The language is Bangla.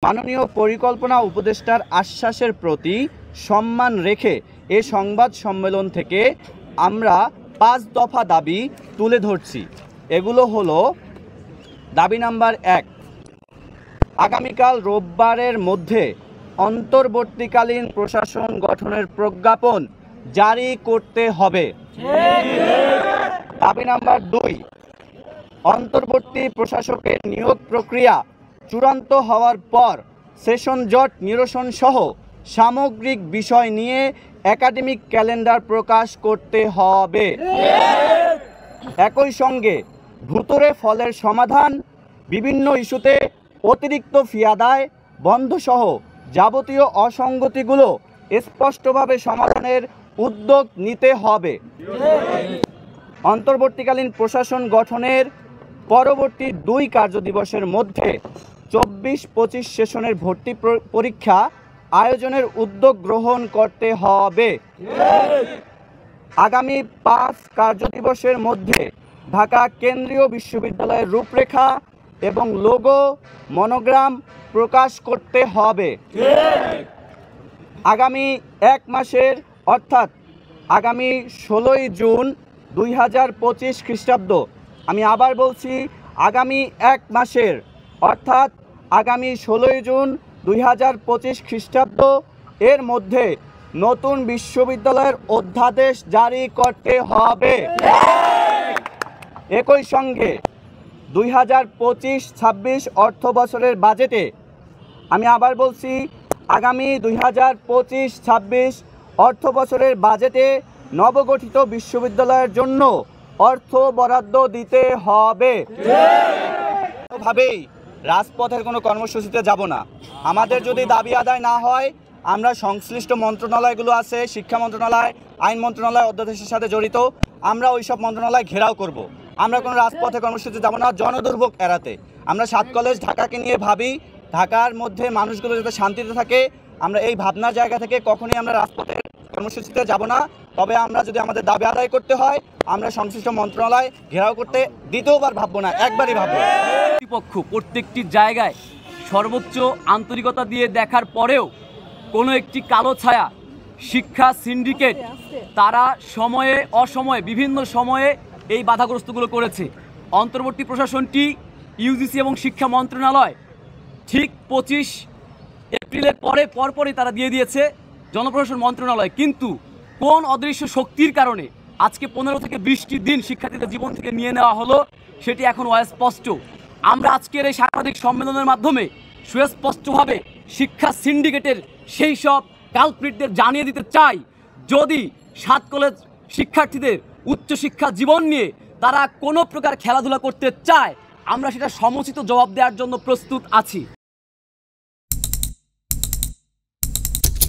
মাননীয় পরিকল্পনা উপদেষ্টার আশ্বাসের প্রতি সম্মান রেখে এ সংবাদ সম্মেলন থেকে আমরা 5 দফা দাবি তুলে ধরছি। এগুলো হলো: দাবি নাম্বার 1, আগামীকাল রোববারের মধ্যে অন্তর্বর্তীকালীন প্রশাসন গঠনের প্রজ্ঞাপন জারি করতে হবে। দাবি নাম্বার 2, অন্তর্বর্তী প্রশাসকের নিয়োগ প্রক্রিয়া চূড়ান্ত হওয়ার পর সেশন জট নিরসন সহ সামগ্রিক বিষয় নিয়ে একাডেমিক ক্যালেন্ডার প্রকাশ করতে হবে। একই সঙ্গে ভুতুড়ে ফলের সমাধান, বিভিন্ন ইস্যুতে অতিরিক্ত ফি আদায় বন্ধসহ যাবতীয় অসঙ্গতিগুলো স্পষ্টভাবে সমাধানের উদ্যোগ নিতে হবে। অন্তর্বর্তীকালীন প্রশাসন গঠনের পরবর্তী 2 কার্যদিবসের মধ্যে 24-25 সেশনের ভর্তি পরীক্ষা আয়োজনের উদ্যোগ গ্রহণ করতে হবে। আগামী 5 কার্যদিবসের মধ্যে ঢাকা কেন্দ্রীয় বিশ্ববিদ্যালয়ের রূপরেখা এবং লোগো মনোগ্রাম প্রকাশ করতে হবে। আগামী 1 মাসের অর্থাৎ আগামী 16ই জুন 2025 খ্রিস্টাব্দ, আমি আবার বলছি, আগামী 1 মাসের অর্থাৎ আগামী 16ই জুন 2025 খ্রিস্টাব্দ এর মধ্যে নতুন বিশ্ববিদ্যালয়ের অধ্যাদেশ জারি করতে হবে। একই সঙ্গে 2025-26 অর্থ বছরের বাজেটে, আমি আবার বলছি, আগামী 2025-26 অর্থ বছরের বাজেটে নবগঠিত বিশ্ববিদ্যালয়ের জন্য অর্থ বরাদ্দ দিতে হবে। ভাবেই রাজপথের কোনো কর্মসূচিতে যাব না। আমাদের যদি দাবি আদায় না হয়, আমরা সংশ্লিষ্ট মন্ত্রণালয়গুলো আছে, শিক্ষা মন্ত্রণালয়, আইন মন্ত্রণালয় অধ্যাদেশের সাথে জড়িত, আমরা ওই সব মন্ত্রণালয় ঘেরাও করব। আমরা কোনো রাজপথে কর্মসূচিতে যাব না জনদুর্ভোগ এড়াতে। আমরা 7 কলেজ ঢাকাকে নিয়ে ভাবি, ঢাকার মধ্যে মানুষগুলো যাতে শান্তিতে থাকে, আমরা এই ভাবনার জায়গা থেকে কখনোই আমরা রাজপথের কর্মসূচিতে যাব না। তবে আমরা যদি আমাদের দাবি আদায় করতে হয়, আমরা সংশ্লিষ্ট মন্ত্রণালয় ঘেরাও করতে দ্বিতীয়বার ভাববো না, একবারই ভাববো। কর্তৃপক্ষ প্রত্যেকটি জায়গায় সর্বোচ্চ আন্তরিকতা দিয়ে দেখার পরেও কোনো একটি কালো ছায়া শিক্ষা সিন্ডিকেট তারা সময়ে অসময়ে বিভিন্ন সময়ে এই বাধাগ্রস্তগুলো করেছে। অন্তর্বর্তী প্রশাসনটি ইউজিসি এবং শিক্ষা মন্ত্রণালয় ঠিক 25 এপ্রিলের পরপরই তারা দিয়ে দিয়েছে জনপ্রশাসন মন্ত্রণালয়। কিন্তু কোন অদৃশ্য শক্তির কারণে আজকে 15 থেকে 20টি দিন শিক্ষার্থীদের জীবন থেকে নিয়ে নেওয়া হলো সেটি এখন অস্পষ্ট। আমরা আজকের এই সাংবাদিক সম্মেলনের মাধ্যমে সুস্পষ্টভাবে শিক্ষা সিন্ডিকেটের সেই সব কালপ্রিটদের জানিয়ে দিতে চাই, যদি 7 কলেজ শিক্ষার্থীদের উচ্চশিক্ষা জীবন নিয়ে তারা কোনো প্রকার খেলাধুলা করতে চায়, আমরা সেটা সমুচিত জবাব দেওয়ার জন্য প্রস্তুত আছি।